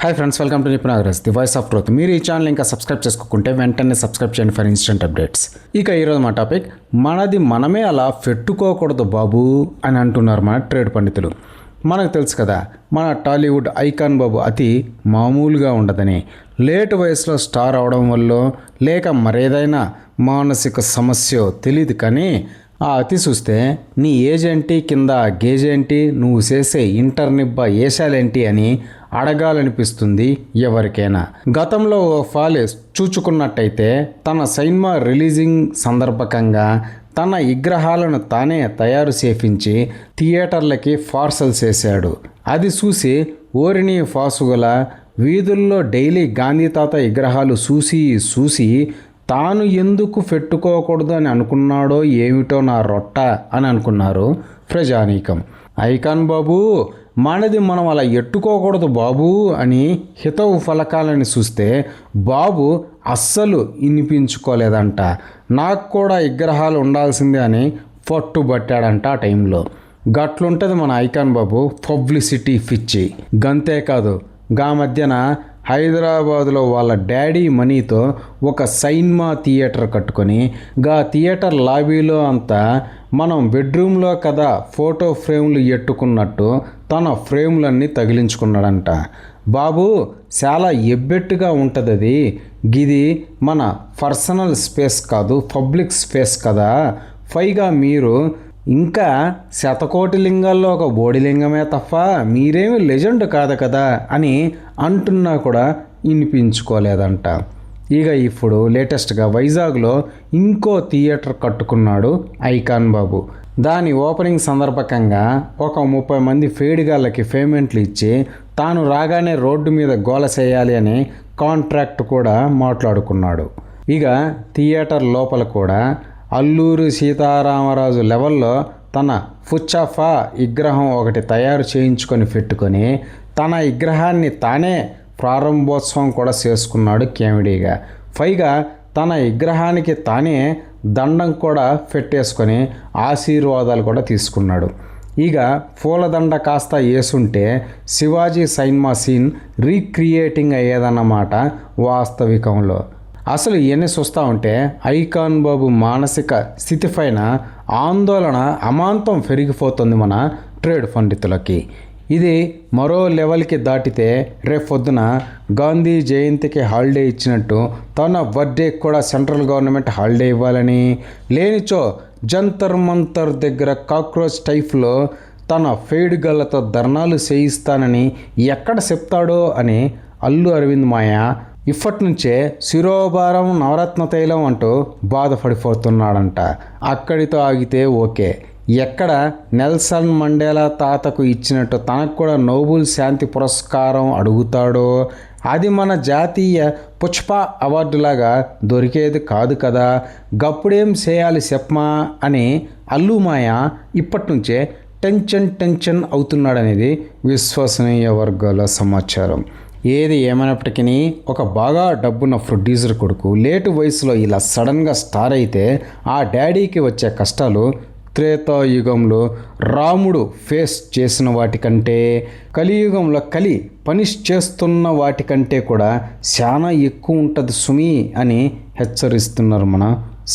Hi friends, welcome to Nipun Nagaraj, the voice of truth. మీరు ఈ channel ఇంకా సబ్స్క్రైబ్ చేసుకోకుంటే వెంటనే సబ్స్క్రైబ్ చేయండి ఫర్ ఇన్స్టెంట్ అప్డేట్స్. ఇక ఈరోజు మా టాపిక్, మనది మనమే అలా పెట్టుకోకూడదు బాబు అని అంటున్నారు మన ట్రేడ్ పండితులు. మనకు తెలుసు కదా, మన టాలీవుడ్ ఐకాన్ బాబు అతి మామూలుగా ఉండదని. లేట్ వయసులో స్టార్ అవడం వల్ల లేక మరేదైనా మానసిక సమస్య తెలియదు, కానీ ఆ అతి చూస్తే నీ ఏజ్ ఏంటి, కింద గేజ్ ఏంటి, నువ్వు చేసే ఇంటర్నిబ్బ ఏషాలేంటి అని అడగాలనిపిస్తుంది ఎవరికైనా. గతంలో ఓ ఫాలే చూచుకున్నట్టయితే తన సినిమా రిలీజింగ్ సందర్భకంగా తన విగ్రహాలను తానే తయారు చేయించి థియేటర్లకి పార్సల్ చేశాడు. అది చూసి ఓరిని ఫాసుగల వీధుల్లో డైలీ గాంధీ తాత విగ్రహాలు చూసి తాను ఎందుకు పెట్టుకోకూడదు అని అనుకున్నాడో ఏమిటో నా రొట్ట అని అనుకున్నారు ప్రజానీకం. ఐకాన్ బాబు, మనది మనం అలా ఎట్టుకోకూడదు బాబు అని హితవు ఫలకాలని చూస్తే బాబు అస్సలు వినిపించుకోలేదంట. నాకు కూడా విగ్రహాలు ఉండాల్సిందే అని పట్టుబట్టాడంట ఆ టైంలో. గట్లుంటుంది మన ఐకాన్ బాబు పబ్లిసిటీ పిచ్చి. గంతే కాదు, గా మధ్యన హైదరాబాదులో వాళ్ళ డాడీ మనీతో ఒక సినిమా థియేటర్ కట్టుకొని గా థియేటర్ లాబీలో అంతా మనం బెడ్రూమ్లో కదా ఫోటో ఫ్రేమ్లు ఎట్టుకున్నట్టు తన ఫ్రేమ్లన్నీ తగిలించుకున్నాడంట. బాబు చాలా ఎబ్బెట్టుగా ఉంటుంది అది. గిది మన పర్సనల్ స్పేస్ కాదు, పబ్లిక్ స్పేస్ కదా. పైగా మీరు ఇంకా శతకోటి లింగాల్లో ఒక బోడిలింగమే తప్ప మీరేమి లెజెండ్ కాదు కదా అని అంటున్నా కూడా వినిపించుకోలేదంట. ఇక ఇప్పుడు లేటెస్ట్గా వైజాగ్లో ఇంకో థియేటర్ కట్టుకున్నాడు ఐకాన్ బాబు. దాని ఓపెనింగ్ సందర్భకంగా ఒక 30 మంది ఫేడిగాళ్ళకి పేమెంట్లు ఇచ్చి తాను రాగానే రోడ్డు మీద గోల చేయాలి అని కాంట్రాక్ట్ కూడా మాట్లాడుకున్నాడు. ఇక థియేటర్ లోపల కూడా అల్లూరి సీతారామరాజు లెవెల్లో తన ఫుచ్చాఫా విగ్రహం ఒకటి తయారు చేయించుకొని పెట్టుకొని తన విగ్రహాన్ని తానే ప్రారంభోత్సవం కూడా చేసుకున్నాడు కామెడీగా. పైగా తన విగ్రహానికి తానే దండం కూడా పెట్టేసుకొని ఆశీర్వాదాలు కూడా తీసుకున్నాడు. ఇక పూలదండ కాస్త వేసుంటే శివాజీ సినిమా సీన్ రీక్రియేటింగ్ అయ్యేదన్నమాట వాస్తవికంలో. అసలు ఇవన్నీ చూస్తూ ఉంటే ఐకాన్ బాబు మానసిక స్థితి పైన ఆందోళన అమాంతం పెరిగిపోతుంది మన ట్రేడ్ పండితులకి. ఇది మరో లెవెల్కి దాటితే రేపొద్దున గాంధీ జయంతికి హాలిడే ఇచ్చినట్టు తన బర్త్డేకి కూడా సెంట్రల్ గవర్నమెంట్ హాలిడే ఇవ్వాలని, లేనిచో జంతర్ మంతర్ దగ్గర కాక్రోచ్ టైప్లో తన ఫెయిడ్ గల్లతో ధర్నాలు చేయిస్తానని ఎక్కడ చెప్తాడో అని అల్లు అరవింద్ మాయ ఇప్పటి నుంచే శిరోభారం నవరత్న తైలం అంటూ బాధపడిపోతున్నాడంట. అక్కడితో ఆగితే ఓకే, ఎక్కడ నెల్సన్ మండేలా తాతకు ఇచ్చినట్టు తనకు కూడా నోబెల్ శాంతి పురస్కారం అడుగుతాడో అది మన జాతీయ పుష్ప అవార్డులాగా దొరికేది కాదు కదా. గప్పుడేం చేయాలి చెప్పమా అని అల్లుమాయ ఇప్పటి నుంచే టెన్షన్ అవుతున్నాడనేది విశ్వసనీయ వర్గాల సమాచారం. ఏది ఏమైనప్పటికీ ఒక బాగా డబ్బున్న ప్రొడ్యూసర్ కొడుకు లేటు వయసులో ఇలా సడన్గా స్టార్ అయితే ఆ డాడీకి వచ్చే కష్టాలు త్రేతాయుగంలో రాముడు ఫేస్ చేసిన వాటికంటే, కలియుగంలో కలి పనిష్ చేస్తున్న వాటికంటే కూడా చాలా ఎక్కువ ఉంటుంది సుమి అని హెచ్చరిస్తున్నారు మన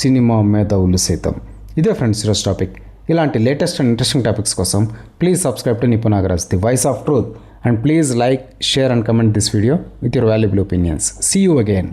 సినిమా మేధావులు సైతం. ఇదే ఫ్రెండ్స్ ఈరోజు టాపిక్. ఇలాంటి లేటెస్ట్ అండ్ ఇంట్రెస్టింగ్ టాపిక్స్ కోసం please subscribe to Nipun Nagaraj, the voice of truth. And please like, share and comment this video with your valuable opinions. See you again.